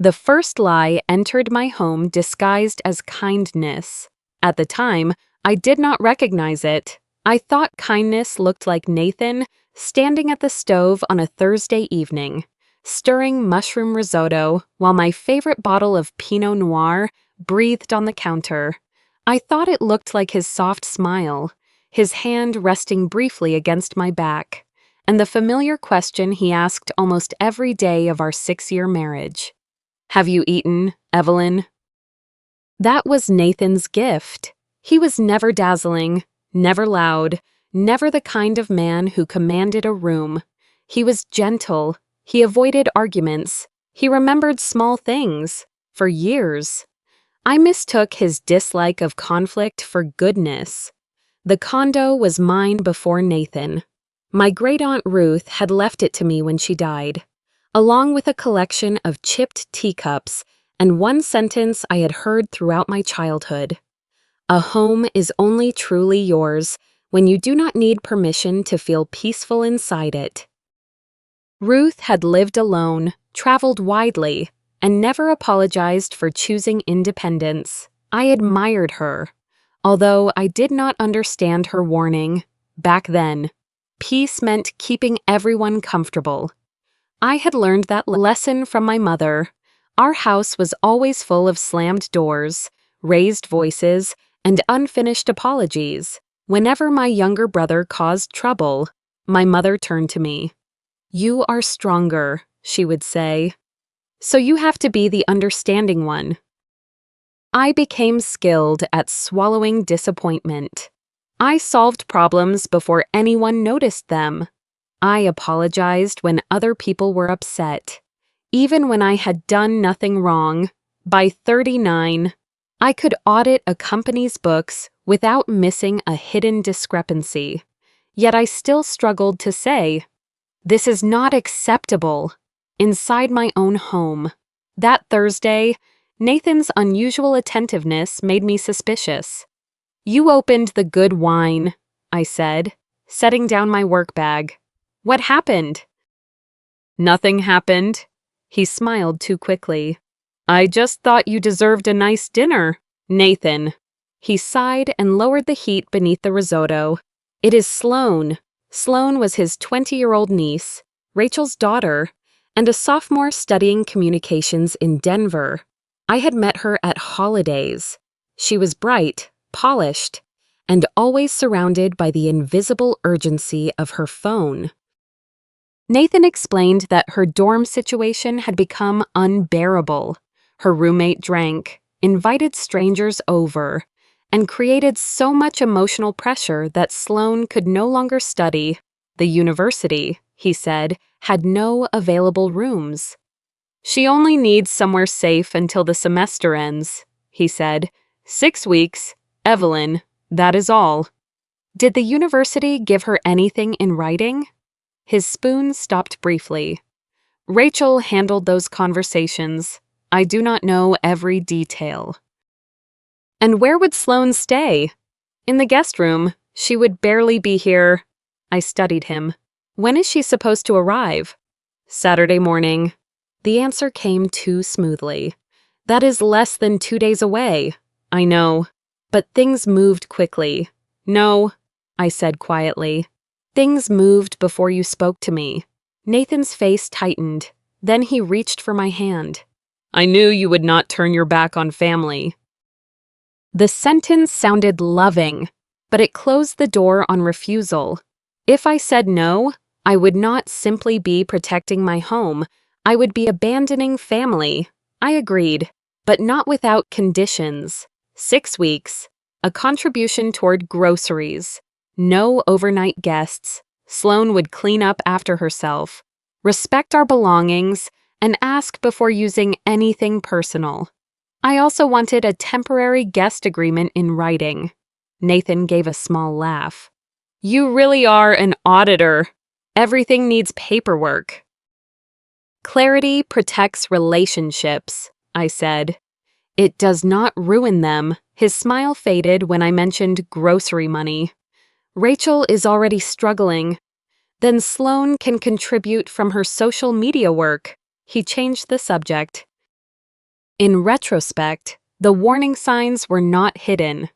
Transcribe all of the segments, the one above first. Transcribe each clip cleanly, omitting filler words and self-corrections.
The first lie entered my home disguised as kindness. At the time, I did not recognize it. I thought kindness looked like Nathan standing at the stove on a Thursday evening, stirring mushroom risotto while my favorite bottle of Pinot Noir breathed on the counter. I thought it looked like his soft smile, his hand resting briefly against my back, and the familiar question he asked almost every day of our 6-year marriage. "Have you eaten, Evelyn?" That was Nathan's gift. He was never dazzling, never loud, never the kind of man who commanded a room. He was gentle. He avoided arguments. He remembered small things. For years. I mistook his dislike of conflict for goodness. The condo was mine before Nathan. My great-aunt Ruth had left it to me when she died, along with a collection of chipped teacups and one sentence I had heard throughout my childhood. A home is only truly yours when you do not need permission to feel peaceful inside it. Ruth had lived alone, traveled widely, and never apologized for choosing independence. I admired her, although I did not understand her warning. Back then, peace meant keeping everyone comfortable. I had learned that lesson from my mother. Our house was always full of slammed doors, raised voices, and unfinished apologies. Whenever my younger brother caused trouble, my mother turned to me. "You are stronger," she would say. "So you have to be the understanding one." I became skilled at swallowing disappointment. I solved problems before anyone noticed them. I apologized when other people were upset, even when I had done nothing wrong. By 39, I could audit a company's books without missing a hidden discrepancy. Yet I still struggled to say, "This is not acceptable," inside my own home. That Thursday, Nathan's unusual attentiveness made me suspicious. "You opened the good wine," I said, setting down my work bag. "What happened?" "Nothing happened." He smiled too quickly. "I just thought you deserved a nice dinner, Nathan." He sighed and lowered the heat beneath the risotto. "It is Sloane." Sloane was his 20-year-old niece, Rachel's daughter, and a sophomore studying communications in Denver. I had met her at holidays. She was bright, polished, and always surrounded by the invisible urgency of her phone. Nathan explained that her dorm situation had become unbearable. Her roommate drank, invited strangers over, and created so much emotional pressure that Sloane could no longer study. The university, he said, had no available rooms. "She only needs somewhere safe until the semester ends," he said. 6 weeks, Evelyn, that is all." Did the university give her anything in writing? His spoon stopped briefly. "Rachel handled those conversations. I do not know every detail." "And where would Sloane stay?" "In the guest room. She would barely be here." I studied him. "When is she supposed to arrive?" "Saturday morning." The answer came too smoothly. "That is less than 2 days away." "I know. But things moved quickly." "No," I said quietly. "Things moved before you spoke to me." Nathan's face tightened. Then he reached for my hand. "I knew you would not turn your back on family." The sentence sounded loving, but it closed the door on refusal. If I said no, I would not simply be protecting my home. I would be abandoning family. I agreed, but not without conditions. 6 weeks, a contribution toward groceries, no overnight guests, Sloane would clean up after herself, respect our belongings, and ask before using anything personal. I also wanted a temporary guest agreement in writing. Nathan gave a small laugh. "You really are an auditor. Everything needs paperwork." "Clarity protects relationships," I said. "It does not ruin them." His smile faded when I mentioned grocery money. "Rachel is already struggling. Then Sloane can contribute from her social media work." He changed the subject. In retrospect, the warning signs were not hidden.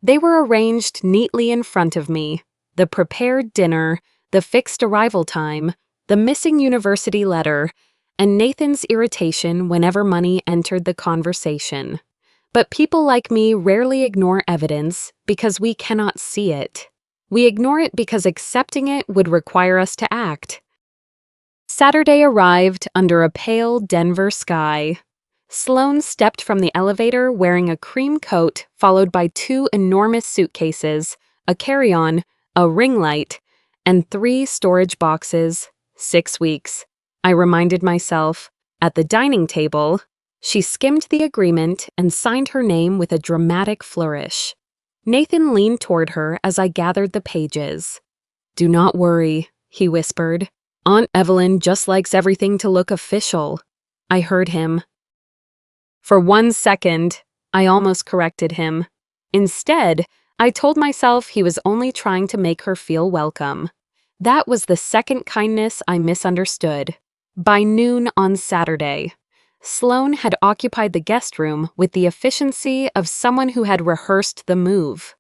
They were arranged neatly in front of me: the prepared dinner, the fixed arrival time, the missing university letter, and Nathan's irritation whenever money entered the conversation. But people like me rarely ignore evidence because we cannot see it. We ignore it because accepting it would require us to act. Saturday arrived under a pale Denver sky. Sloane stepped from the elevator wearing a cream coat followed by 2 enormous suitcases, a carry-on, a ring light, and 3 storage boxes. 6 weeks, I reminded myself. At the dining table, she skimmed the agreement and signed her name with a dramatic flourish. Nathan leaned toward her as I gathered the pages. "Do not worry," he whispered. "Aunt Evelyn just likes everything to look official." I heard him. For 1 second, I almost corrected him. Instead, I told myself he was only trying to make her feel welcome. That was the second kindness I misunderstood. By noon on Saturday, Sloane had occupied the guest room with the efficiency of someone who had rehearsed the move.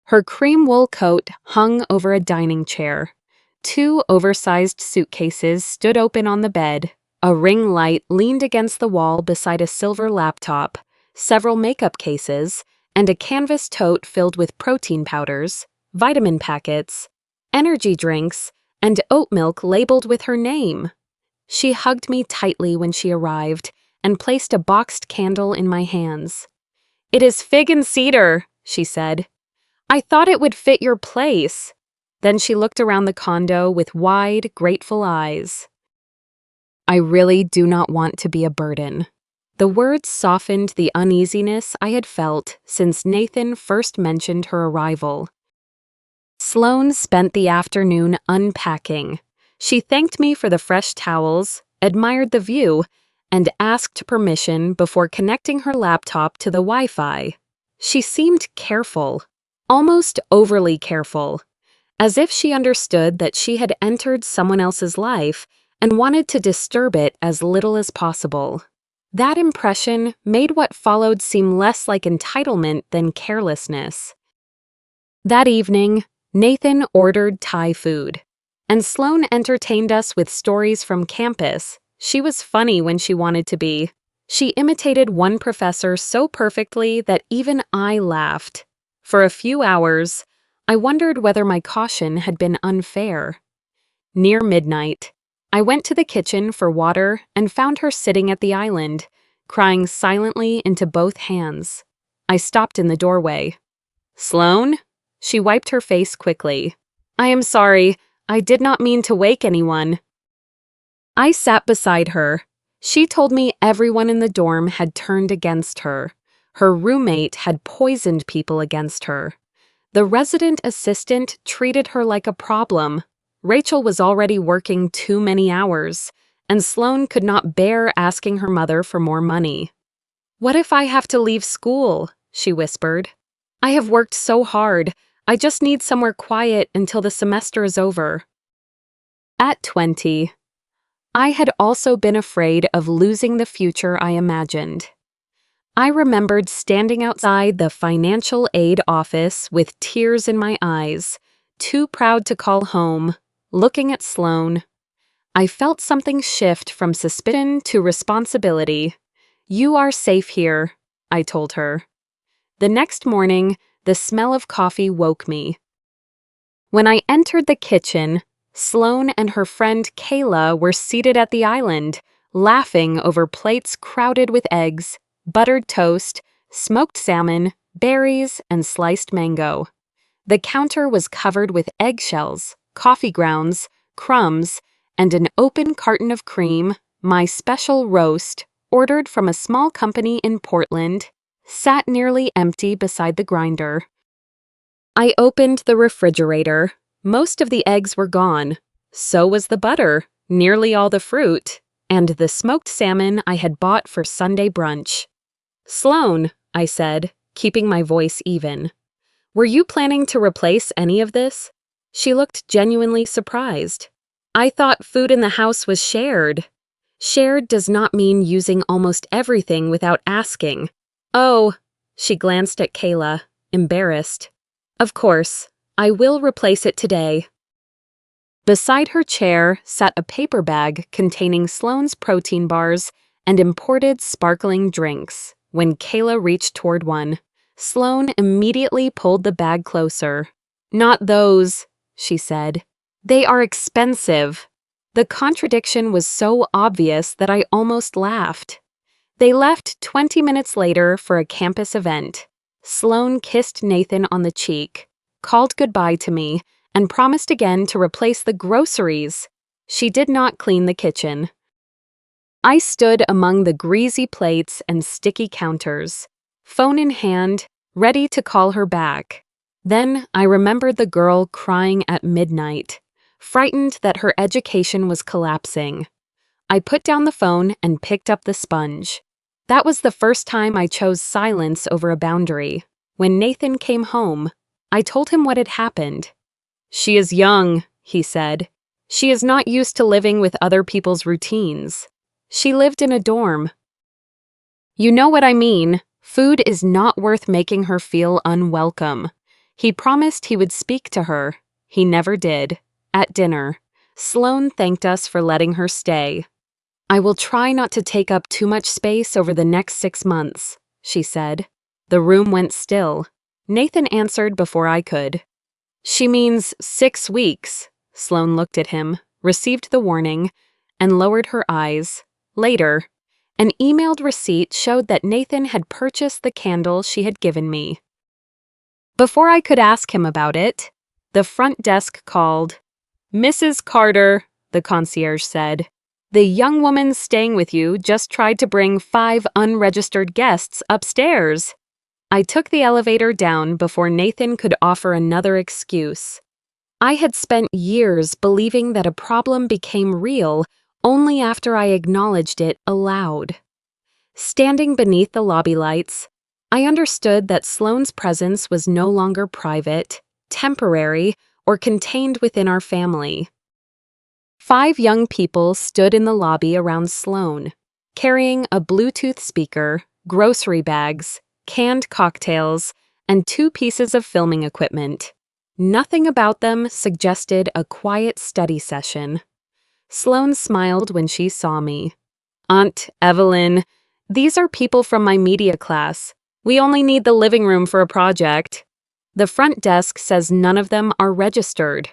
Her cream wool coat hung over a dining chair. 2 oversized suitcases stood open on the bed. A ring light leaned against the wall beside a silver laptop, several makeup cases, and a canvas tote filled with protein powders, vitamin packets, energy drinks, and oat milk labeled with her name. She hugged me tightly when she arrived and placed a boxed candle in my hands. "It is fig and cedar," she said. "I thought it would fit your place." Then she looked around the condo with wide, grateful eyes. "I really do not want to be a burden." The words softened the uneasiness I had felt since Nathan first mentioned her arrival. Sloane spent the afternoon unpacking. She thanked me for the fresh towels, admired the view, and asked permission before connecting her laptop to the Wi-Fi. She seemed careful, almost overly careful, as if she understood that she had entered someone else's life and wanted to disturb it as little as possible. That impression made what followed seem less like entitlement than carelessness. That evening, Nathan ordered Thai food, and Sloane entertained us with stories from campus. She was funny when she wanted to be. She imitated one professor so perfectly that even I laughed. For a few hours, I wondered whether my caution had been unfair. Near midnight, I went to the kitchen for water and found her sitting at the island, crying silently into both hands. I stopped in the doorway. "Sloane?" She wiped her face quickly. "I am sorry. I did not mean to wake anyone." I sat beside her. She told me everyone in the dorm had turned against her. Her roommate had poisoned people against her. The resident assistant treated her like a problem. Rachel was already working too many hours, and Sloane could not bear asking her mother for more money. "What if I have to leave school?" she whispered. "I have worked so hard. I just need somewhere quiet until the semester is over." At 20, I had also been afraid of losing the future I imagined. I remembered standing outside the financial aid office with tears in my eyes, too proud to call home, looking at Sloane. I felt something shift from suspicion to responsibility. "You are safe here," I told her. The next morning, the smell of coffee woke me. When I entered the kitchen, Sloane and her friend Kayla were seated at the island, laughing over plates crowded with eggs, buttered toast, smoked salmon, berries, and sliced mango. The counter was covered with eggshells, coffee grounds, crumbs, and an open carton of cream, my special roast, ordered from a small company in Portland, sat nearly empty beside the grinder. I opened the refrigerator. Most of the eggs were gone. So was the butter, nearly all the fruit, and the smoked salmon I had bought for Sunday brunch. "Sloane," I said, keeping my voice even, "were you planning to replace any of this?" She looked genuinely surprised. "I thought food in the house was shared." Shared does not mean using almost everything without asking. Oh, she glanced at Kayla, embarrassed. Of course, I will replace it today. Beside her chair sat a paper bag containing Sloane's protein bars and imported sparkling drinks. When Kayla reached toward one, Sloane immediately pulled the bag closer. Not those, she said. They are expensive. The contradiction was so obvious that I almost laughed. They left 20 minutes later for a campus event. Sloane kissed Nathan on the cheek, called goodbye to me, and promised again to replace the groceries. She did not clean the kitchen. I stood among the greasy plates and sticky counters, phone in hand, ready to call her back. Then I remembered the girl crying at midnight, frightened that her education was collapsing. I put down the phone and picked up the sponge. That was the first time I chose silence over a boundary. When Nathan came home, I told him what had happened. She is young, he said. She is not used to living with other people's routines. She lived in a dorm. You know what I mean. Food is not worth making her feel unwelcome. He promised he would speak to her. He never did. At dinner, Sloane thanked us for letting her stay. I will try not to take up too much space over the next 6 months, she said. The room went still. Nathan answered before I could. She means 6 weeks. Sloane looked at him, received the warning, and lowered her eyes. Later, an emailed receipt showed that Nathan had purchased the candle she had given me. Before I could ask him about it, the front desk called. Mrs. Carter, the concierge said. The young woman staying with you just tried to bring 5 unregistered guests upstairs. I took the elevator down before Nathan could offer another excuse. I had spent years believing that a problem became real only after I acknowledged it aloud. Standing beneath the lobby lights, I understood that Sloane's presence was no longer private, temporary, or contained within our family. 5 young people stood in the lobby around Sloane, carrying a Bluetooth speaker, grocery bags, canned cocktails, and 2 pieces of filming equipment. Nothing about them suggested a quiet study session. Sloane smiled when she saw me. Aunt Evelyn, these are people from my media class. We only need the living room for a project. The front desk says none of them are registered.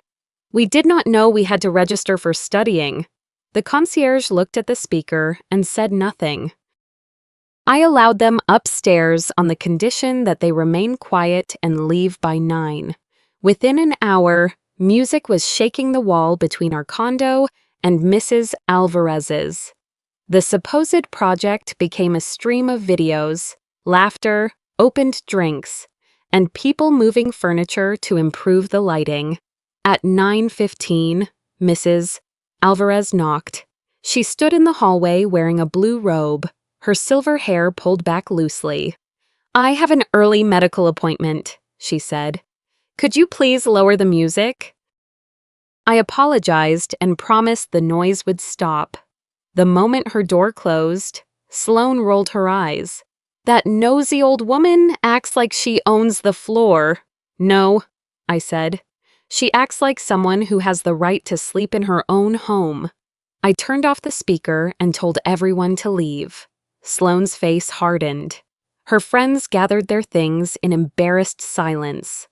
We did not know we had to register for studying. The concierge looked at the speaker and said nothing. I allowed them upstairs on the condition that they remain quiet and leave by 9. Within an hour, music was shaking the wall between our condo and Mrs. Alvarez's. The supposed project became a stream of videos, laughter, opened drinks, and people moving furniture to improve the lighting. At 9:15, Mrs. Alvarez knocked. She stood in the hallway wearing a blue robe, her silver hair pulled back loosely. I have an early medical appointment, she said. Could you please lower the music? I apologized and promised the noise would stop. The moment her door closed, Sloane rolled her eyes. That nosy old woman acts like she owns the floor. No, I said. She acts like someone who has the right to sleep in her own home. I turned off the speaker and told everyone to leave. Sloane's face hardened. Her friends gathered their things in embarrassed silence.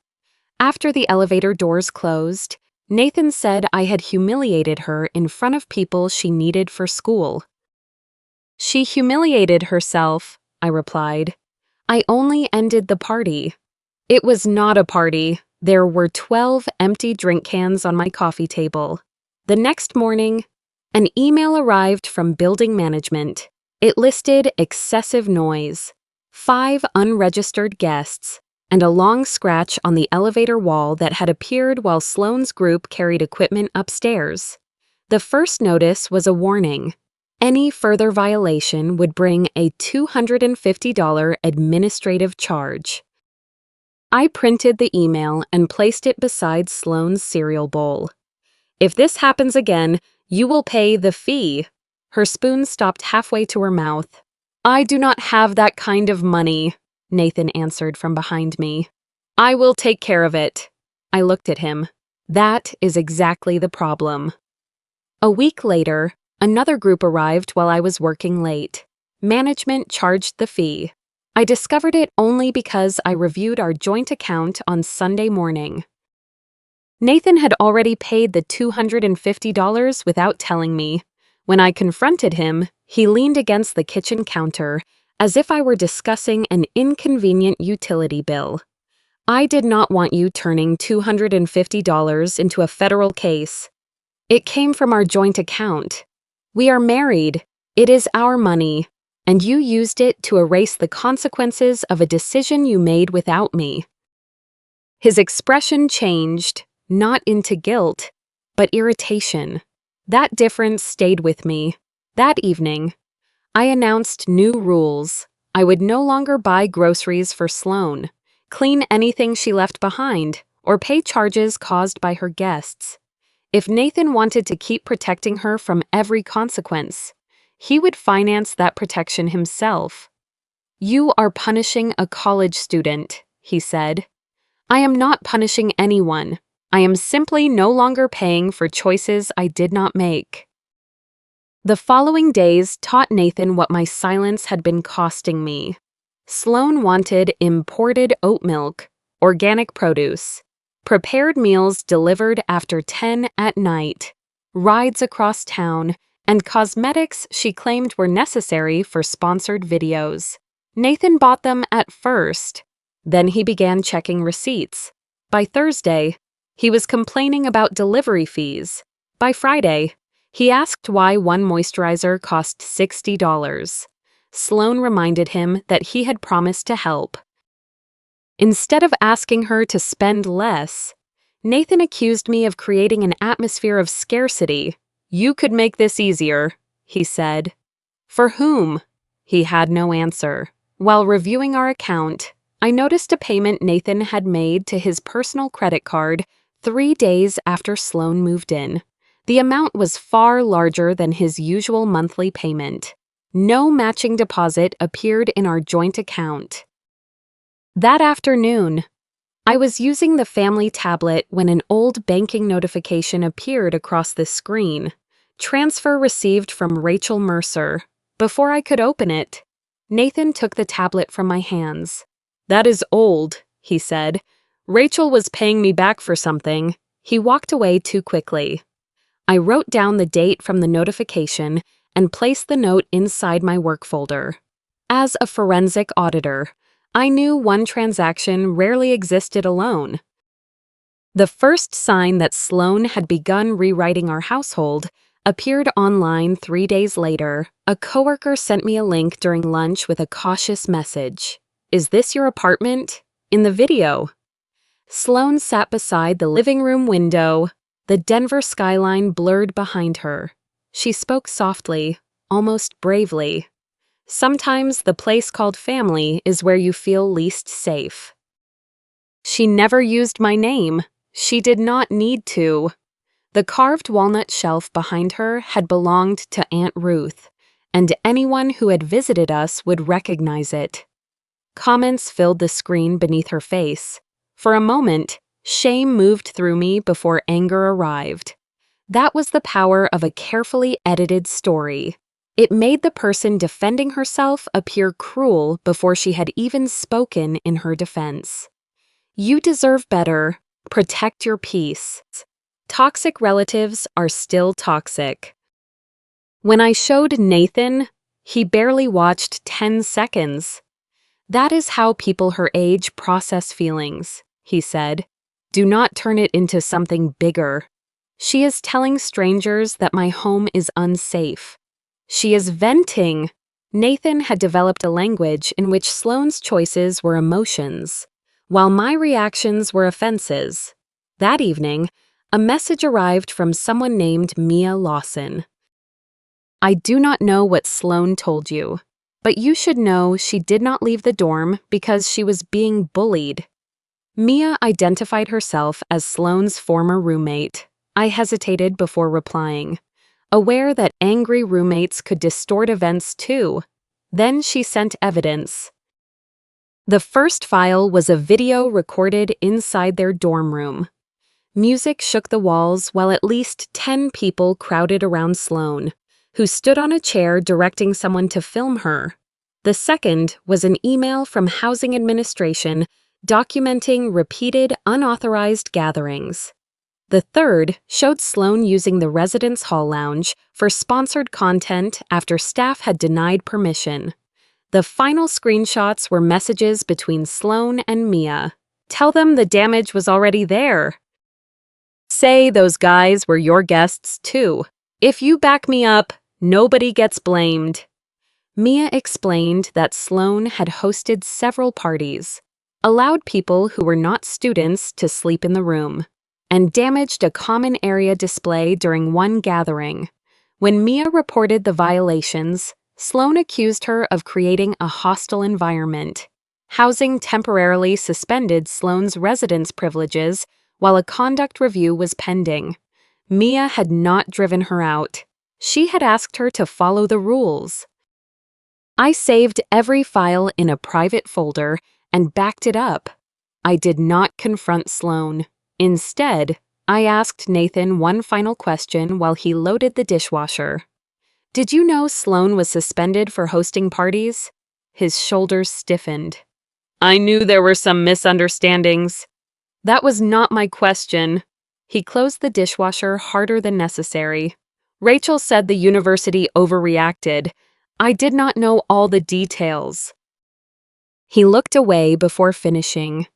After the elevator doors closed, Nathan said I had humiliated her in front of people she needed for school. She humiliated herself, I replied. I only ended the party. It was not a party. There were 12 empty drink cans on my coffee table. The next morning, an email arrived from building management. It listed excessive noise, 5 unregistered guests, and a long scratch on the elevator wall that had appeared while Sloane's group carried equipment upstairs. The first notice was a warning. Any further violation would bring a $250 administrative charge. I printed the email and placed it beside Sloane's cereal bowl. If this happens again, you will pay the fee. Her spoon stopped halfway to her mouth. "I do not have that kind of money," Nathan answered from behind me. "I will take care of it." I looked at him. That is exactly the problem. A week later, another group arrived while I was working late. Management charged the fee. I discovered it only because I reviewed our joint account on Sunday morning. Nathan had already paid the $250 without telling me. When I confronted him, he leaned against the kitchen counter as if I were discussing an inconvenient utility bill. "I did not want you turning $250 into a federal case. It came from our joint account. We are married. It is our money, and you used it to erase the consequences of a decision you made without me." His expression changed, not into guilt, but irritation. That difference stayed with me. That evening, I announced new rules. I would no longer buy groceries for Sloane, clean anything she left behind, or pay charges caused by her guests. If Nathan wanted to keep protecting her from every consequence, he would finance that protection himself. "You are punishing a college student," he said. "I am not punishing anyone. I am simply no longer paying for choices I did not make." The following days taught Nathan what my silence had been costing me. Sloane wanted imported oat milk, organic produce, prepared meals delivered after 10 at night, rides across town, and cosmetics she claimed were necessary for sponsored videos. Nathan bought them at first. Then he began checking receipts. By Thursday, he was complaining about delivery fees. By Friday, he asked why one moisturizer cost $60. Sloane reminded him that he had promised to help. Instead of asking her to spend less, Nathan accused me of creating an atmosphere of scarcity. "You could make this easier," he said. For whom? He had no answer. While reviewing our account, I noticed a payment Nathan had made to his personal credit card 3 days after Sloane moved in. The amount was far larger than his usual monthly payment. No matching deposit appeared in our joint account. That afternoon, I was using the family tablet when an old banking notification appeared across the screen. "Transfer received from Rachel Mercer." Before I could open it, Nathan took the tablet from my hands. "That is old," he said. "Rachel was paying me back for something." He walked away too quickly. I wrote down the date from the notification and placed the note inside my work folder. As a forensic auditor, I knew one transaction rarely existed alone. The first sign that Sloane had begun rewriting our household appeared online 3 days later. A coworker sent me a link during lunch with a cautious message. "Is this your apartment?" In the video, Sloane sat beside the living room window, the Denver skyline blurred behind her. She spoke softly, almost bravely. "Sometimes the place called family is where you feel least safe." She never used my name. She did not need to. The carved walnut shelf behind her had belonged to Aunt Ruth, and anyone who had visited us would recognize it. Comments filled the screen beneath her face. For a moment, shame moved through me before anger arrived. That was the power of a carefully edited story. It made the person defending herself appear cruel before she had even spoken in her defense. "You deserve better. Protect your peace." Toxic relatives are still toxic. When I showed Nathan, he barely watched 10 seconds. "That is how people her age process feelings," he said. "Do not turn it into something bigger." "She is telling strangers that my home is unsafe." "She is venting." Nathan had developed a language in which Sloane's choices were emotions, while my reactions were offenses. That evening, a message arrived from someone named Mia Lawson. "I do not know what Sloane told you, but you should know she did not leave the dorm because she was being bullied." Mia identified herself as Sloane's former roommate. I hesitated before replying. aware that angry roommates could distort events too. Then she sent evidence. The first file was a video recorded inside their dorm room. Music shook the walls while at least 10 people crowded around Sloane, who stood on a chair directing someone to film her. The second was an email from Housing Administration documenting repeated unauthorized gatherings. The third showed Sloane using the residence hall lounge for sponsored content after staff had denied permission. The final screenshots were messages between Sloane and Mia. Tell them the damage was already there. Say those guys were your guests too. If you back me up, nobody gets blamed. Mia explained that Sloane had hosted several parties, allowed people who were not students to sleep in the room, and damaged a common area display during one gathering. When Mia reported the violations, Sloane accused her of creating a hostile environment. Housing temporarily suspended Sloane's residence privileges while a conduct review was pending. Mia had not driven her out. She had asked her to follow the rules. I saved every file in a private folder and backed it up. I did not confront Sloane. Instead, I asked Nathan one final question while he loaded the dishwasher. Did you know Sloane was suspended for hosting parties? His shoulders stiffened. I knew there were some misunderstandings. That was not my question. He closed the dishwasher harder than necessary. Rachel said the university overreacted. I did not know all the details. He looked away before finishing.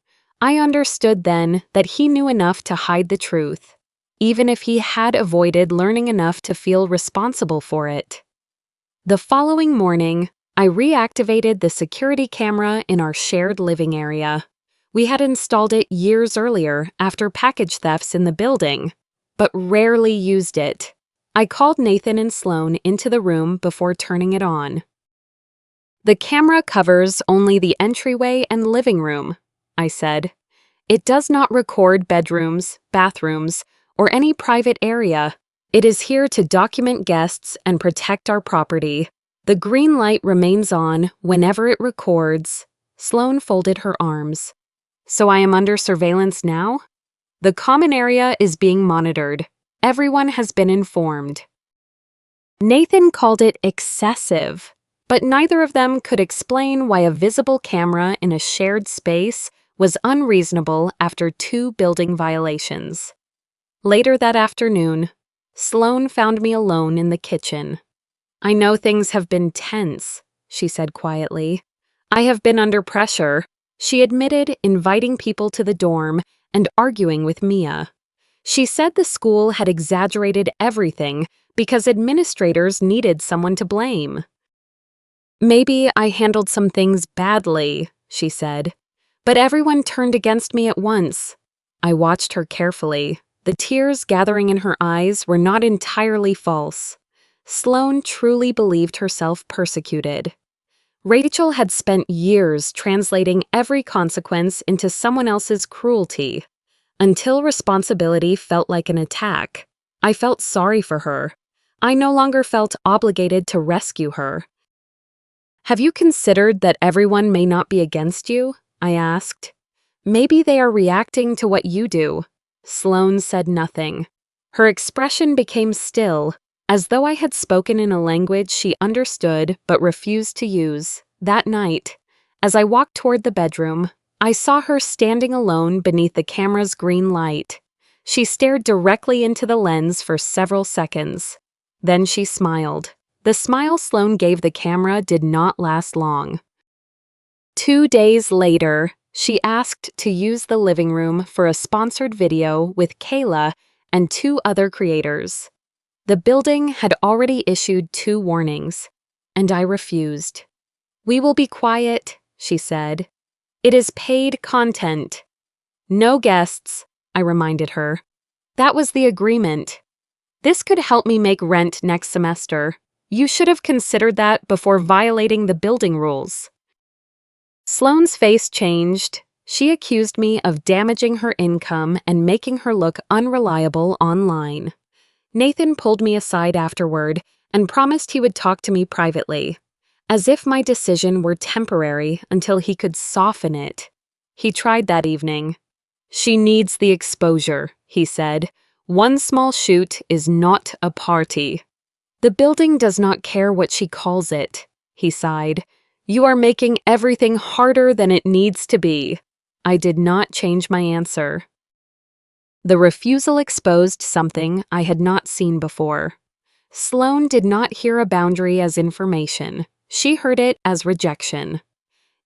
I understood then that he knew enough to hide the truth, even if he had avoided learning enough to feel responsible for it. The following morning, I reactivated the security camera in our shared living area. We had installed it years earlier after package thefts in the building, but rarely used it. I called Nathan and Sloane into the room before turning it on. The camera covers only the entryway and living room, I said. It does not record bedrooms, bathrooms, or any private area. It is here to document guests and protect our property. The green light remains on whenever it records. Sloane folded her arms. So I am under surveillance now? The common area is being monitored. Everyone has been informed. Nathan called it excessive, but neither of them could explain why a visible camera in a shared space was unreasonable after 2 building violations. Later that afternoon, Sloane found me alone in the kitchen. I know things have been tense, she said quietly. I have been under pressure, she admitted, inviting people to the dorm and arguing with Mia. She said the school had exaggerated everything because administrators needed someone to blame. Maybe I handled some things badly, she said, but everyone turned against me at once. I watched her carefully. The tears gathering in her eyes were not entirely false. Sloane truly believed herself persecuted. Rachel had spent years translating every consequence into someone else's cruelty. Until responsibility felt like an attack, I felt sorry for her. I no longer felt obligated to rescue her. Have you considered that everyone may not be against you? I asked. Maybe they are reacting to what you do. Sloane said nothing. Her expression became still, as though I had spoken in a language she understood but refused to use. That night, as I walked toward the bedroom, I saw her standing alone beneath the camera's green light. She stared directly into the lens for several seconds. Then she smiled. The smile Sloane gave the camera did not last long. 2 days later, she asked to use the living room for a sponsored video with Kayla and 2 other creators. The building had already issued 2 warnings, and I refused. We will be quiet, she said. It is paid content. No guests, I reminded her. That was the agreement. This could help me make rent next semester. You should have considered that before violating the building rules. Sloane's face changed. She accused me of damaging her income and making her look unreliable online. Nathan pulled me aside afterward and promised he would talk to me privately, as if my decision were temporary until he could soften it. He tried that evening. "She needs the exposure," he said. "One small shoot is not a party." "The building does not care what she calls it," he sighed. "You are making everything harder than it needs to be." I did not change my answer. The refusal exposed something I had not seen before. Sloane did not hear a boundary as information. She heard it as rejection.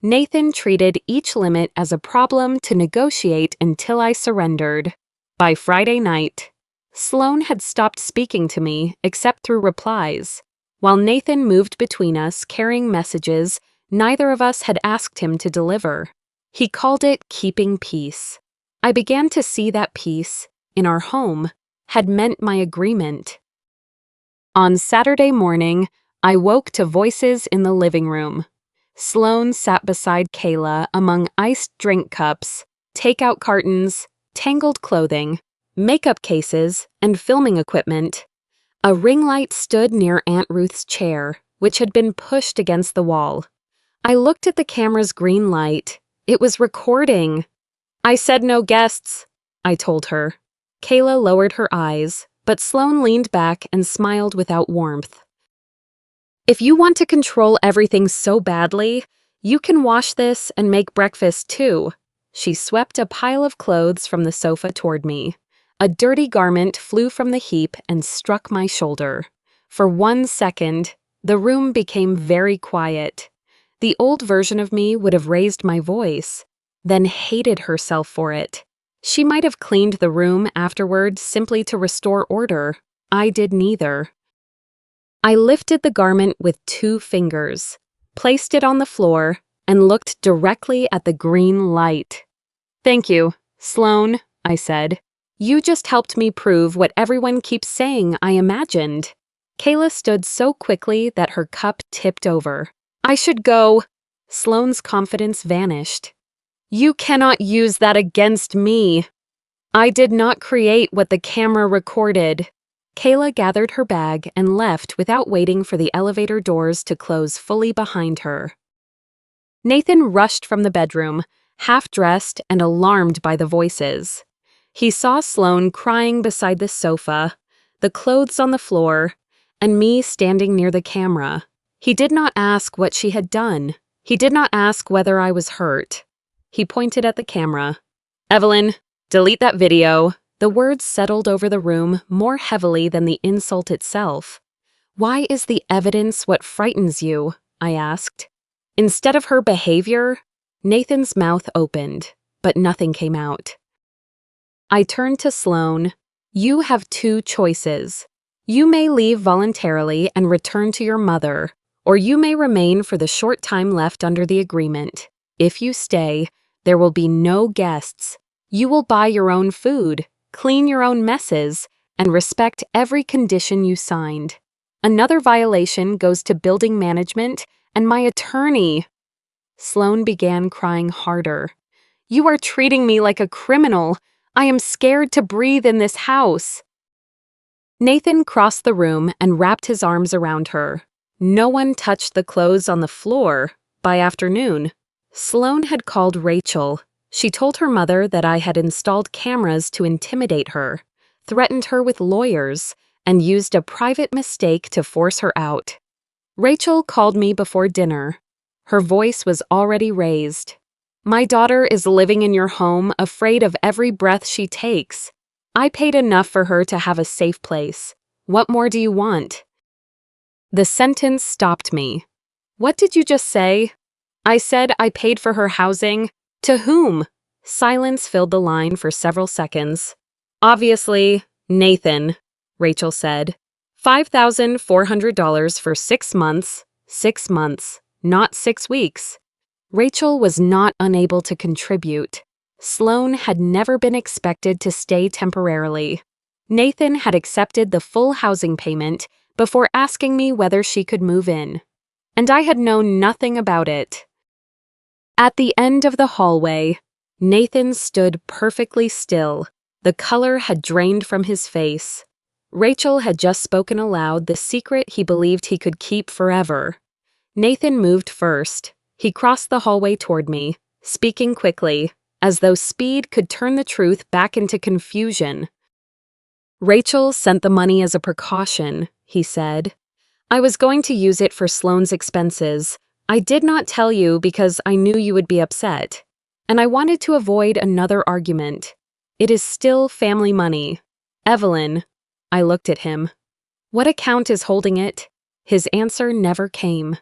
Nathan treated each limit as a problem to negotiate until I surrendered. By Friday night, Sloane had stopped speaking to me except through replies. While Nathan moved between us carrying messages neither of us had asked him to deliver. He called it keeping peace. I began to see that peace, in our home, had meant my agreement. On Saturday morning, I woke to voices in the living room. Sloane sat beside Kayla among iced drink cups, takeout cartons, tangled clothing, makeup cases, and filming equipment. A ring light stood near Aunt Ruth's chair, which had been pushed against the wall. I looked at the camera's green light. It was recording. "I said no guests," I told her. Kayla lowered her eyes, but Sloane leaned back and smiled without warmth. "If you want to control everything so badly, you can wash this and make breakfast too." She swept a pile of clothes from the sofa toward me. A dirty garment flew from the heap and struck my shoulder. For 1 second, the room became very quiet. The old version of me would have raised my voice, then hated herself for it. She might have cleaned the room afterward simply to restore order. I did neither. I lifted the garment with 2 fingers, placed it on the floor, and looked directly at the green light. "Thank you, Sloane," I said. "You just helped me prove what everyone keeps saying I imagined." Kayla stood so quickly that her cup tipped over. "I should go." Sloane's confidence vanished. "You cannot use that against me." "I did not create what the camera recorded." Kayla gathered her bag and left without waiting for the elevator doors to close fully behind her. Nathan rushed from the bedroom, half-dressed and alarmed by the voices. He saw Sloane crying beside the sofa, the clothes on the floor, and me standing near the camera. He did not ask what she had done. He did not ask whether I was hurt. He pointed at the camera. "Evelyn, delete that video." The words settled over the room more heavily than the insult itself. "Why is the evidence what frightens you?" I asked. Instead of her behavior, Nathan's mouth opened, but nothing came out. I turned to Sloane. "You have 2 choices. You may leave voluntarily and return to your mother, or you may remain for the short time left under the agreement. If you stay, there will be no guests. You will buy your own food, clean your own messes, and respect every condition you signed. Another violation goes to building management and my attorney." Sloane began crying harder. "You are treating me like a criminal. I am scared to breathe in this house." Nathan crossed the room and wrapped his arms around her. No one touched the clothes on the floor. By afternoon, Sloane had called Rachel. She told her mother that I had installed cameras to intimidate her, threatened her with lawyers, and used a private mistake to force her out. Rachel called me before dinner. Her voice was already raised. "My daughter is living in your home, afraid of every breath she takes. I paid enough for her to have a safe place. What more do you want?" The sentence stopped me. "What did you just say?" "I said I paid for her housing. To whom?" Silence filled the line for several seconds. "Obviously, Nathan," Rachel said. $5,400 for 6 months. 6 months, not 6 weeks. Rachel was not unable to contribute. Sloane had never been expected to stay temporarily. Nathan had accepted the full housing payment before asking me whether she could move in. And I had known nothing about it. At the end of the hallway, Nathan stood perfectly still. The color had drained from his face. Rachel had just spoken aloud the secret he believed he could keep forever. Nathan moved first. He crossed the hallway toward me, speaking quickly, as though speed could turn the truth back into confusion. Rachel sent the money as a precaution, he said. I was going to use it for Sloane's expenses. I did not tell you because I knew you would be upset. And I wanted to avoid another argument. It is still family money. Evelyn. I looked at him. What account is holding it? His answer never came.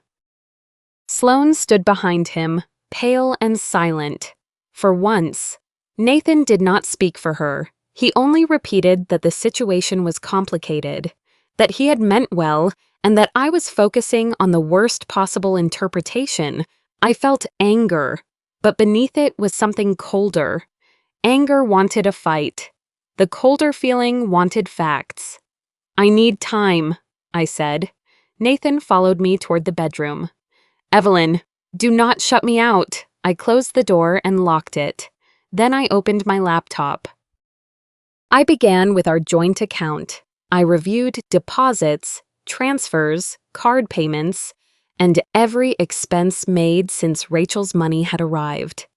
Sloane stood behind him, pale and silent. For once, Nathan did not speak for her. He only repeated that the situation was complicated, that he had meant well, and that I was focusing on the worst possible interpretation. I felt anger, but beneath it was something colder. Anger wanted a fight. The colder feeling wanted facts. I need time, I said. Nathan followed me toward the bedroom. Evelyn, do not shut me out. I closed the door and locked it. Then I opened my laptop. I began with our joint account. I reviewed deposits, transfers, card payments, and every expense made since Rachel's money had arrived.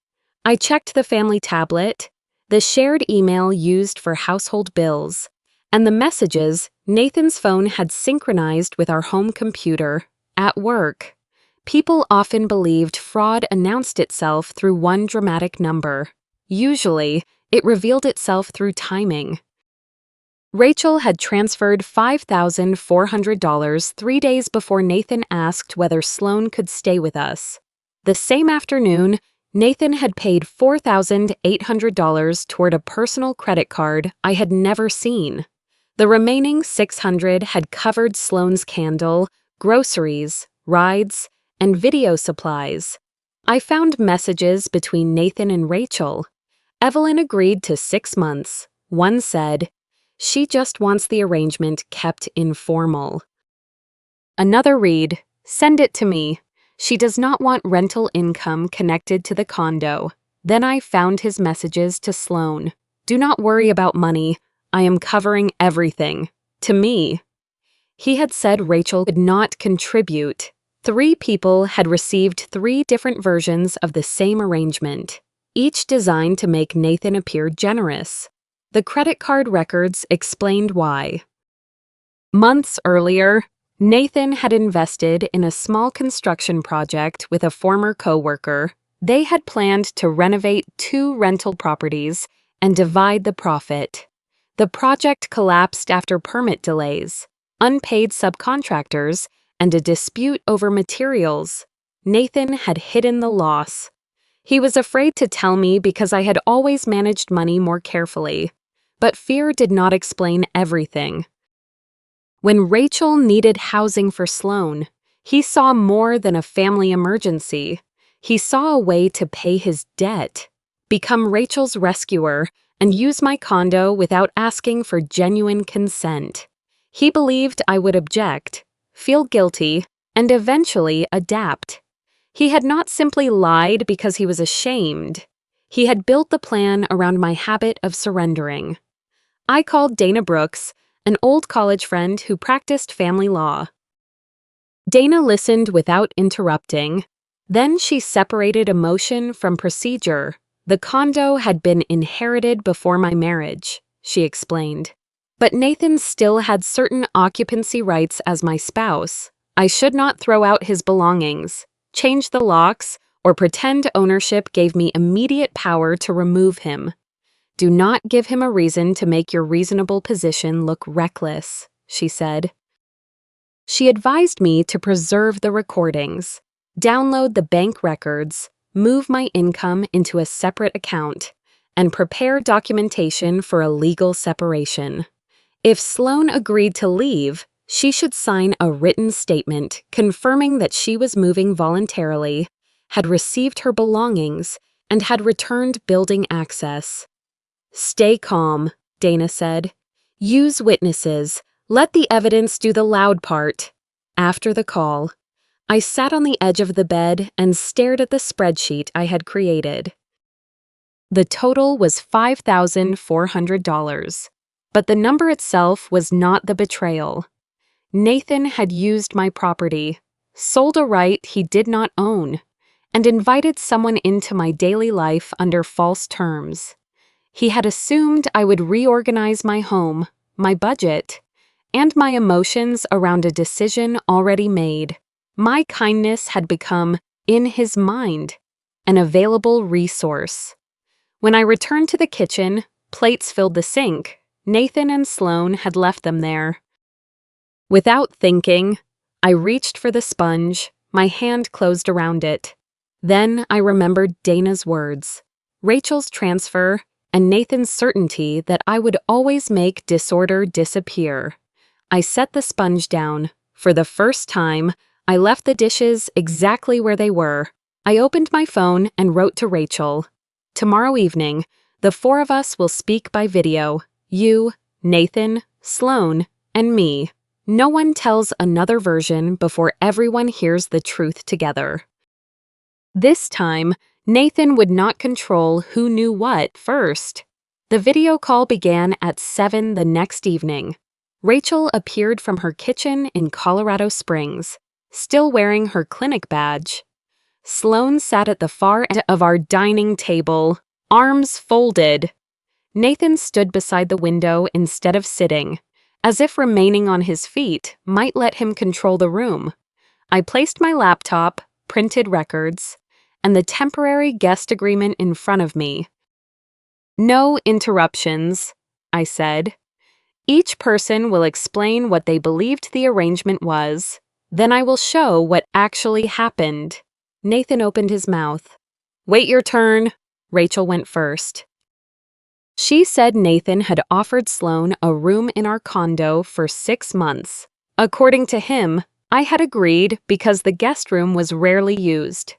I checked the family tablet, the shared email used for household bills, and the messages Nathan's phone had synchronized with our home computer at work. People often believed fraud announced itself through one dramatic number. Usually, it revealed itself through timing. Rachel had transferred $5,400 3 days before Nathan asked whether Sloane could stay with us. The same afternoon, Nathan had paid $4,800 toward a personal credit card I had never seen. The remaining $600 had covered Sloane's candle, groceries, rides, and video supplies. I found messages between Nathan and Rachel. Evelyn agreed to 6 months. One said, "She just wants the arrangement kept informal." Another read, "Send it to me. She does not want rental income connected to the condo." Then I found his messages to Sloane. "Do not worry about money. I am covering everything." To me. He had said Rachel could not contribute. 3 people had received 3 different versions of the same arrangement, each designed to make Nathan appear generous. The credit card records explained why. Months earlier, Nathan had invested in a small construction project with a former coworker. They had planned to renovate 2 rental properties and divide the profit. The project collapsed after permit delays, unpaid subcontractors, and a dispute over materials. Nathan had hidden the loss. He was afraid to tell me because I had always managed money more carefully. But fear did not explain everything. When Rachel needed housing for Sloane, he saw more than a family emergency. He saw a way to pay his debt, become Rachel's rescuer, and use my condo without asking for genuine consent. He believed I would object, feel guilty, and eventually adapt. He had not simply lied because he was ashamed. He had built the plan around my habit of surrendering. I called Dana Brooks, an old college friend who practiced family law. Dana listened without interrupting. Then she separated emotion from procedure. The condo had been inherited before my marriage, she explained. But Nathan still had certain occupancy rights as my spouse. I should not throw out his belongings, change the locks, or pretend ownership gave me immediate power to remove him. Do not give him a reason to make your reasonable position look reckless, she said. She advised me to preserve the recordings, download the bank records, move my income into a separate account, and prepare documentation for a legal separation. If Sloane agreed to leave, she should sign a written statement confirming that she was moving voluntarily, had received her belongings, and had returned building access. "Stay calm," Dana said. "Use witnesses. Let the evidence do the loud part." After the call, I sat on the edge of the bed and stared at the spreadsheet I had created. The total was $5,400. But the number itself was not the betrayal. Nathan had used my property, sold a right he did not own, and invited someone into my daily life under false terms. He had assumed I would reorganize my home, my budget, and my emotions around a decision already made. My kindness had become, in his mind, an available resource. When I returned to the kitchen, plates filled the sink. Nathan and Sloane had left them there. Without thinking, I reached for the sponge, my hand closed around it. Then I remembered Dana's words, Rachel's transfer, and Nathan's certainty that I would always make disorder disappear. I set the sponge down. For the first time, I left the dishes exactly where they were. I opened my phone and wrote to Rachel. Tomorrow evening, the four of us will speak by video. You, Nathan, Sloane, and me. No one tells another version before everyone hears the truth together. This time, Nathan would not control who knew what first. The video call began at 7 the next evening. Rachel appeared from her kitchen in Colorado Springs, still wearing her clinic badge. Sloane sat at the far end of our dining table, arms folded. Nathan stood beside the window instead of sitting, as if remaining on his feet might let him control the room. I placed my laptop, printed records, and the temporary guest agreement in front of me. No interruptions, I said. Each person will explain what they believed the arrangement was. Then I will show what actually happened. Nathan opened his mouth. Wait your turn. Rachel went first. She said Nathan had offered Sloane a room in our condo for 6 months. According to him, I had agreed because the guest room was rarely used.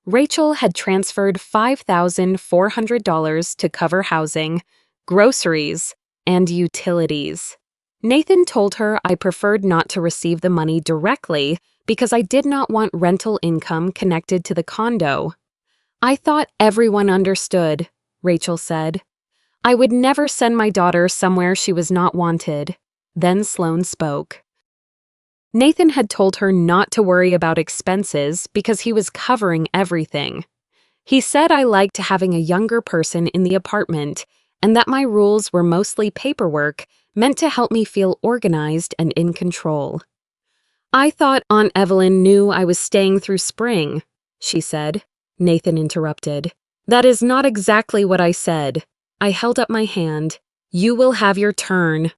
Rachel had transferred $5,400 to cover housing, groceries, and utilities. Nathan told her I preferred not to receive the money directly because I did not want rental income connected to the condo. I thought everyone understood, Rachel said. I would never send my daughter somewhere she was not wanted. Then Sloane spoke. Nathan had told her not to worry about expenses because he was covering everything. He said I liked having a younger person in the apartment and that my rules were mostly paperwork meant to help me feel organized and in control. I thought Aunt Evelyn knew I was staying through spring, she said. Nathan interrupted. That is not exactly what I said. I held up my hand. You will have your turn.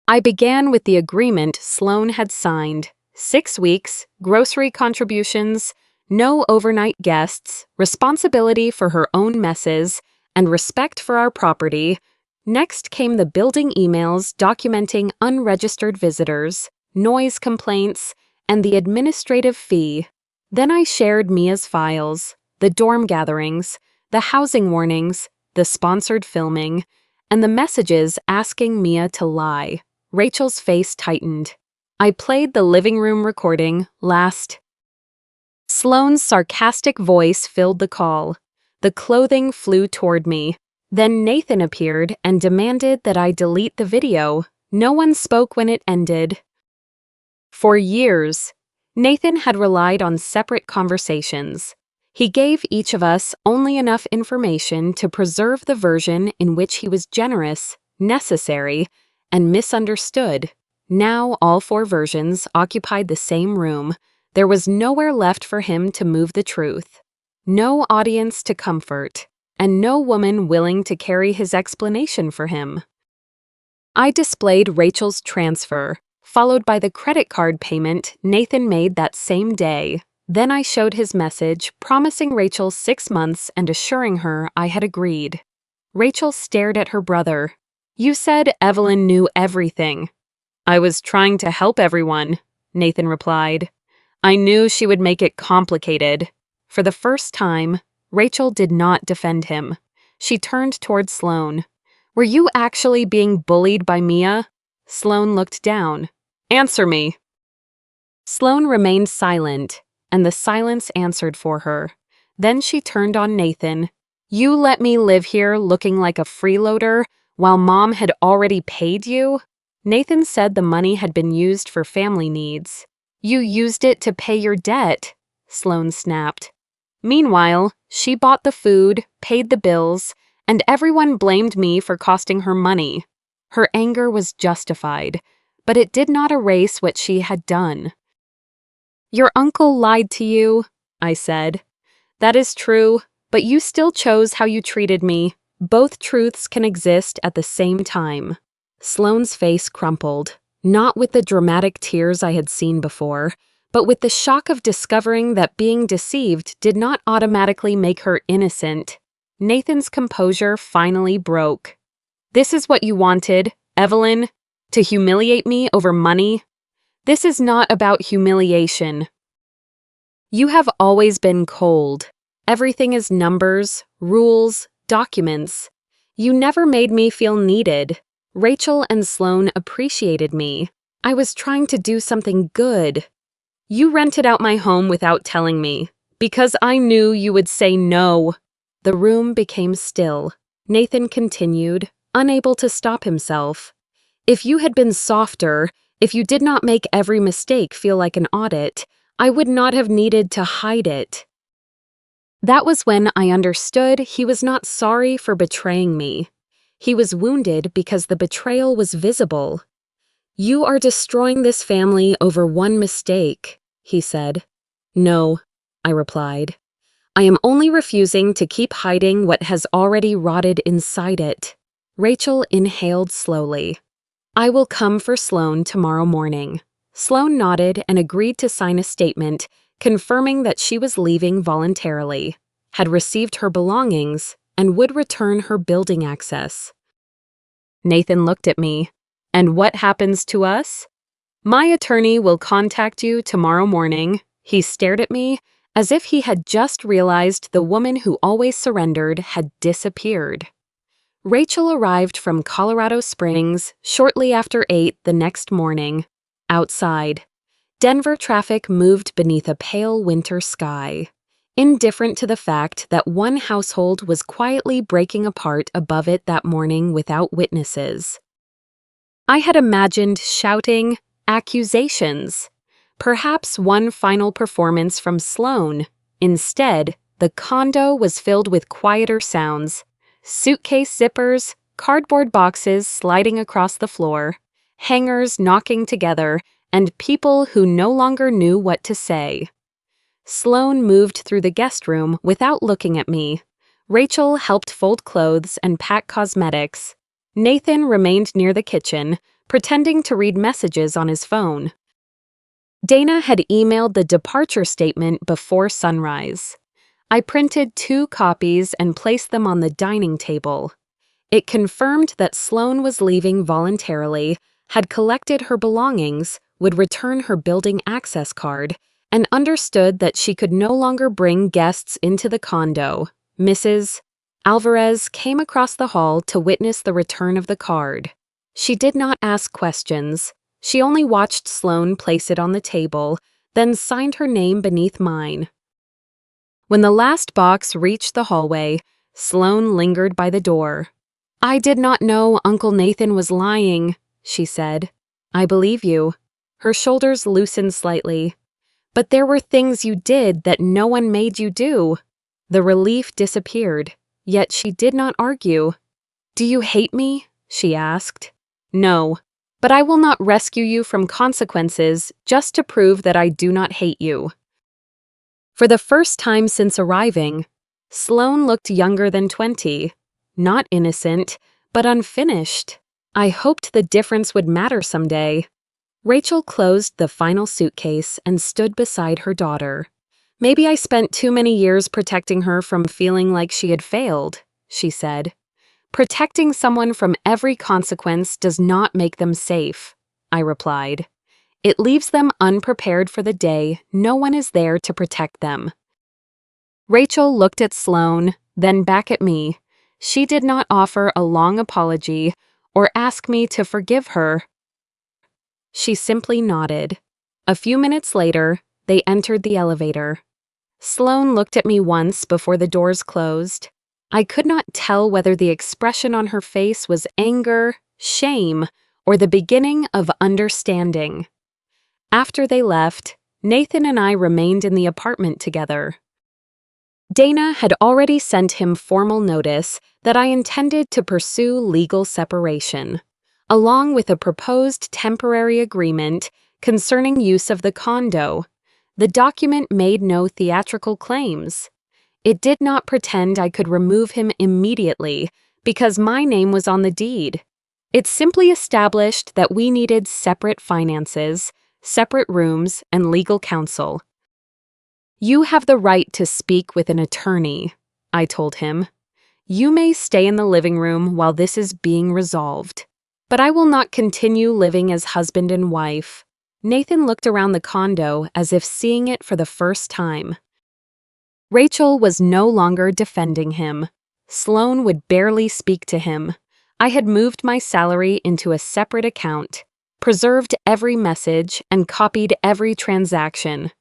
I began with the agreement Sloane had signed. 6 weeks, grocery contributions, no overnight guests, responsibility for her own messes, and respect for our property. Next came the building emails documenting unregistered visitors, noise complaints, and the administrative fee. Then I shared Mia's files, the dorm gatherings, the housing warnings, the sponsored filming, and the messages asking Mia to lie. Rachel's face tightened. I played the living room recording last. Sloane's sarcastic voice filled the call. The clothing flew toward me. Then Nathan appeared and demanded that I delete the video. No one spoke when it ended. For years, Nathan had relied on separate conversations. He gave each of us only enough information to preserve the version in which he was generous, necessary, and misunderstood. Now all 4 versions occupied the same room. There was nowhere left for him to move the truth. No audience to comfort, and no woman willing to carry his explanation for him. I displayed Rachel's transfer, followed by the credit card payment Nathan made that same day. Then I showed his message, promising Rachel 6 months and assuring her I had agreed. Rachel stared at her brother. You said Evelyn knew everything. I was trying to help everyone, Nathan replied. I knew she would make it complicated. For the first time, Rachel did not defend him. She turned toward Sloane. Were you actually being bullied by Mia? Sloane looked down. Answer me. Sloane remained silent, and the silence answered for her. Then she turned on Nathan. You let me live here looking like a freeloader while Mom had already paid you? Nathan said the money had been used for family needs. You used it to pay your debt, Sloane snapped. Meanwhile, she bought the food, paid the bills, and everyone blamed me for costing her money. Her anger was justified, but it did not erase what she had done. Your uncle lied to you, I said. That is true, but you still chose how you treated me. Both truths can exist at the same time. Sloane's face crumpled, not with the dramatic tears I had seen before, but with the shock of discovering that being deceived did not automatically make her innocent. Nathan's composure finally broke. This is what you wanted, Evelyn? To humiliate me over money? This is not about humiliation. You have always been cold. Everything is numbers, rules, documents. You never made me feel needed. Rachel and Sloane appreciated me. I was trying to do something good. You rented out my home without telling me, because I knew you would say no. The room became still. Nathan continued, unable to stop himself. If you had been softer, if you did not make every mistake feel like an audit, I would not have needed to hide it. That was when I understood he was not sorry for betraying me. He was wounded because the betrayal was visible. You are destroying this family over one mistake, he said. No, I replied. I am only refusing to keep hiding what has already rotted inside it. Rachel inhaled slowly. I will come for Sloane tomorrow morning. Sloane nodded and agreed to sign a statement confirming that she was leaving voluntarily, had received her belongings, and would return her building access. Nathan looked at me. And what happens to us? My attorney will contact you tomorrow morning. He stared at me as if he had just realized the woman who always surrendered had disappeared. Rachel arrived from Colorado Springs shortly after 8 the next morning. Outside, Denver traffic moved beneath a pale winter sky, indifferent to the fact that one household was quietly breaking apart above it that morning without witnesses. I had imagined shouting, accusations, perhaps one final performance from Sloane. Instead, the condo was filled with quieter sounds, suitcase zippers, cardboard boxes sliding across the floor, hangers knocking together, and people who no longer knew what to say. Sloane moved through the guest room without looking at me. Rachel helped fold clothes and pack cosmetics. Nathan remained near the kitchen, pretending to read messages on his phone. Dana had emailed the departure statement before sunrise. I printed 2 copies and placed them on the dining table. It confirmed that Sloane was leaving voluntarily, had collected her belongings, would return her building access card, and understood that she could no longer bring guests into the condo. Mrs. Alvarez came across the hall to witness the return of the card. She did not ask questions. She only watched Sloane place it on the table, then signed her name beneath mine. When the last box reached the hallway, Sloane lingered by the door. I did not know Uncle Nathan was lying, she said. I believe you. Her shoulders loosened slightly. But there were things you did that no one made you do. The relief disappeared, yet she did not argue. Do you hate me? She asked. No, but I will not rescue you from consequences just to prove that I do not hate you. For the first time since arriving, Sloane looked younger than 20. Not innocent, but unfinished. I hoped the difference would matter someday. Rachel closed the final suitcase and stood beside her daughter. Maybe I spent too many years protecting her from feeling like she had failed, she said. Protecting someone from every consequence does not make them safe, I replied. It leaves them unprepared for the day no one is there to protect them. Rachel looked at Sloane, then back at me. She did not offer a long apology or ask me to forgive her. She simply nodded. A few minutes later, they entered the elevator. Sloane looked at me once before the doors closed. I could not tell whether the expression on her face was anger, shame, or the beginning of understanding. After they left, Nathan and I remained in the apartment together. Dana had already sent him formal notice that I intended to pursue legal separation, along with a proposed temporary agreement concerning use of the condo. The document made no theatrical claims. It did not pretend I could remove him immediately because my name was on the deed. It simply established that we needed separate finances, separate rooms, and legal counsel. "You have the right to speak with an attorney," I told him. "You may stay in the living room while this is being resolved, but I will not continue living as husband and wife." Nathan looked around the condo as if seeing it for the first time. Rachel was no longer defending him. Sloan would barely speak to him. I had moved my salary into a separate account, preserved every message, and copied every transaction.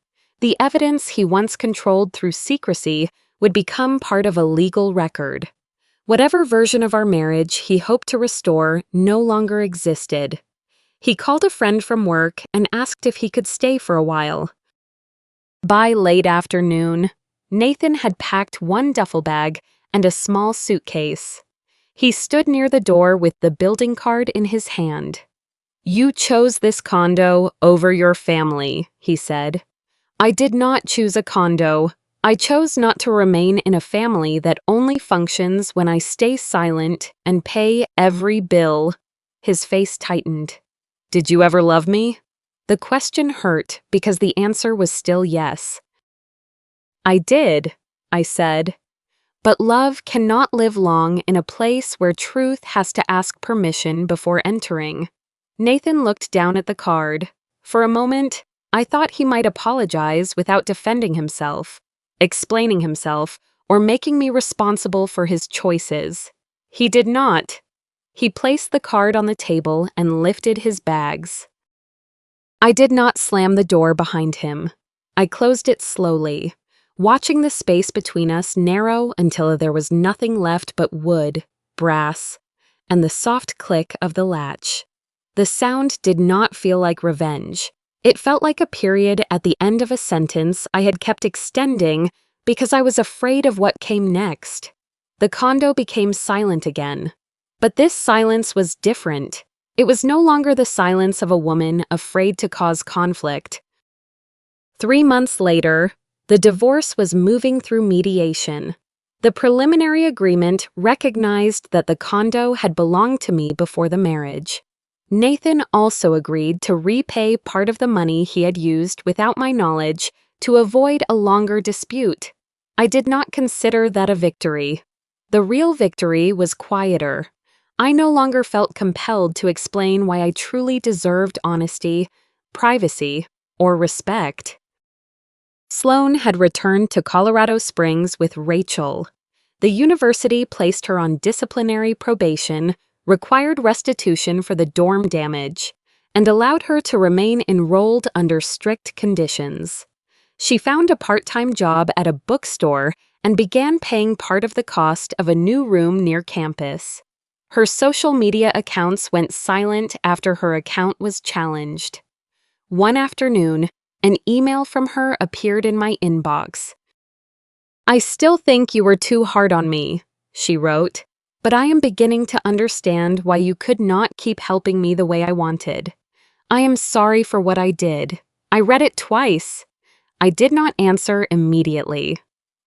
The evidence he once controlled through secrecy would become part of a legal record. Whatever version of our marriage he hoped to restore no longer existed. He called a friend from work and asked if he could stay for a while. By late afternoon, Nathan had packed one duffel bag and a small suitcase. He stood near the door with the building card in his hand. "You chose this condo over your family," he said. "I did not choose a condo. I chose not to remain in a family that only functions when I stay silent and pay every bill." His face tightened. "Did you ever love me?" The question hurt because the answer was still yes. "I did," I said. "But love cannot live long in a place where truth has to ask permission before entering." Nathan looked down at the card. For a moment, I thought he might apologize without defending himself, explaining himself, or making me responsible for his choices. He did not. He placed the card on the table and lifted his bags. I did not slam the door behind him. I closed it slowly, watching the space between us narrow until there was nothing left but wood, brass, and the soft click of the latch. The sound did not feel like revenge. It felt like a period at the end of a sentence I had kept extending because I was afraid of what came next. The condo became silent again. But this silence was different. It was no longer the silence of a woman afraid to cause conflict. 3 months later, the divorce was moving through mediation. The preliminary agreement recognized that the condo had belonged to me before the marriage. Nathan also agreed to repay part of the money he had used without my knowledge to avoid a longer dispute. I did not consider that a victory. The real victory was quieter. I no longer felt compelled to explain why I truly deserved honesty, privacy, or respect. Sloan had returned to Colorado Springs with Rachel. The university placed her on disciplinary probation, required restitution for the dorm damage, and allowed her to remain enrolled under strict conditions. She found a part-time job at a bookstore and began paying part of the cost of a new room near campus. Her social media accounts went silent after her account was challenged. One afternoon, an email from her appeared in my inbox. "I still think you were too hard on me," she wrote, "but I am beginning to understand why you could not keep helping me the way I wanted. I am sorry for what I did. I read it twice." I did not answer immediately.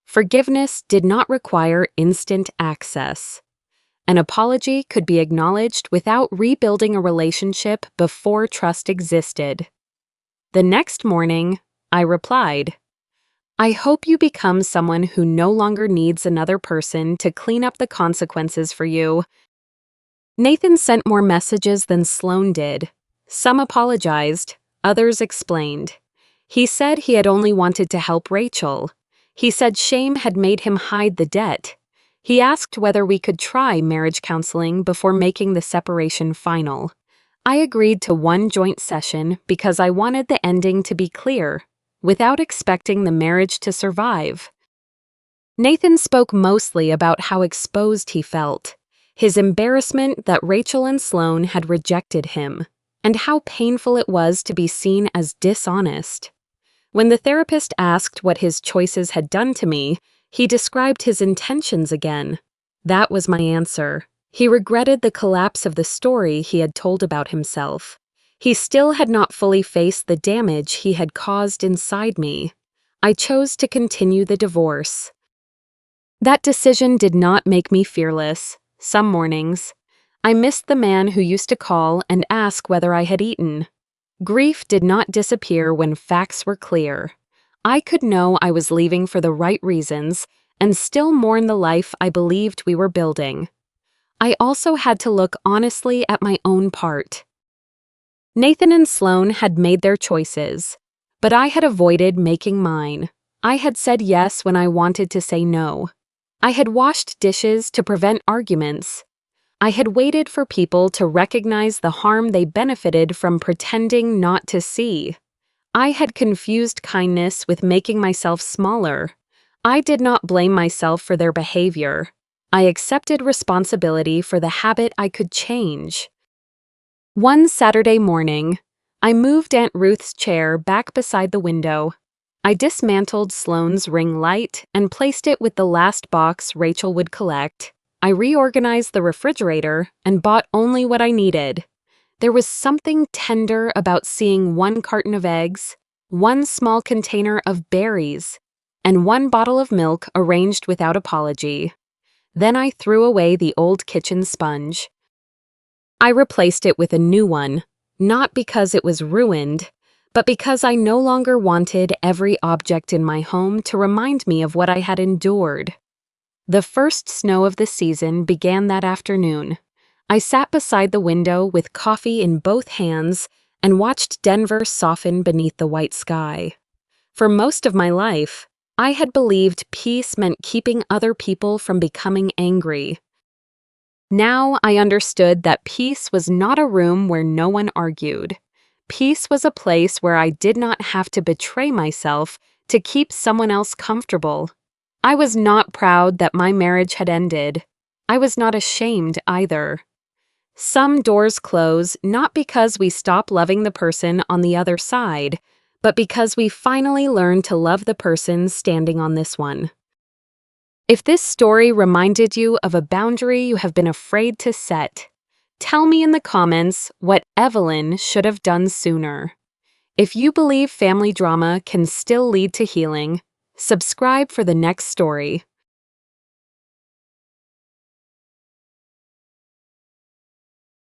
Forgiveness did not require instant access. An apology could be acknowledged without rebuilding a relationship before trust existed. The next morning, I replied, "I hope you become someone who no longer needs another person to clean up the consequences for you." Nathan sent more messages than Sloan did. Some apologized, others explained. He said he had only wanted to help Rachel. He said shame had made him hide the debt. He asked whether we could try marriage counseling before making the separation final. I agreed to one joint session because I wanted the ending to be clear, without expecting the marriage to survive. Nathan spoke mostly about how exposed he felt, his embarrassment that Rachel and Sloane had rejected him, and how painful it was to be seen as dishonest. When the therapist asked what his choices had done to me, he described his intentions again. That was my answer. He regretted the collapse of the story he had told about himself. He still had not fully faced the damage he had caused inside me. I chose to continue the divorce. That decision did not make me fearless. Some mornings, I missed the man who used to call and ask whether I had eaten. Grief did not disappear when facts were clear. I could know I was leaving for the right reasons and still mourn the life I believed we were building. I also had to look honestly at my own part. Nathan and Sloane had made their choices, but I had avoided making mine. I had said yes when I wanted to say no. I had washed dishes to prevent arguments. I had waited for people to recognize the harm they benefited from pretending not to see. I had confused kindness with making myself smaller. I did not blame myself for their behavior. I accepted responsibility for the habit I could change. One Saturday morning, I moved Aunt Ruth's chair back beside the window. I dismantled Sloane's ring light and placed it with the last box Rachel would collect. I reorganized the refrigerator and bought only what I needed. There was something tender about seeing one carton of eggs, one small container of berries, and one bottle of milk arranged without apology. Then I threw away the old kitchen sponge. I replaced it with a new one, not because it was ruined, but because I no longer wanted every object in my home to remind me of what I had endured. The first snow of the season began that afternoon. I sat beside the window with coffee in both hands and watched Denver soften beneath the white sky. For most of my life, I had believed peace meant keeping other people from becoming angry. Now I understood that peace was not a room where no one argued. Peace was a place where I did not have to betray myself to keep someone else comfortable. I was not proud that my marriage had ended. I was not ashamed either. Some doors close not because we stop loving the person on the other side, but because we finally learn to love the person standing on this one. If this story reminded you of a boundary you have been afraid to set, tell me in the comments what Evelyn should have done sooner. If you believe family drama can still lead to healing, subscribe for the next story.